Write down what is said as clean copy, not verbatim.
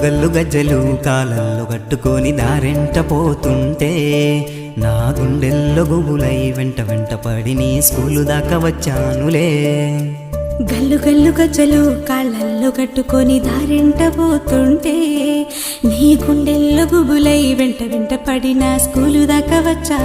గల్లు గజ్జలు కాలల్లో కట్టుకొని దారెంట పోతుంటే నా గుండెల్లో గుబులై వెంట వెంట పడి నీ స్కూలు దాకా వచ్చానులే. గల్లు గల్లు గజ్జలు కాళ్ళల్లో కట్టుకొని దారెంట పోతుంటే నీ గుండెల్లో గుబులై వెంట వెంట పడిన స్కూలు దాకా వచ్చా.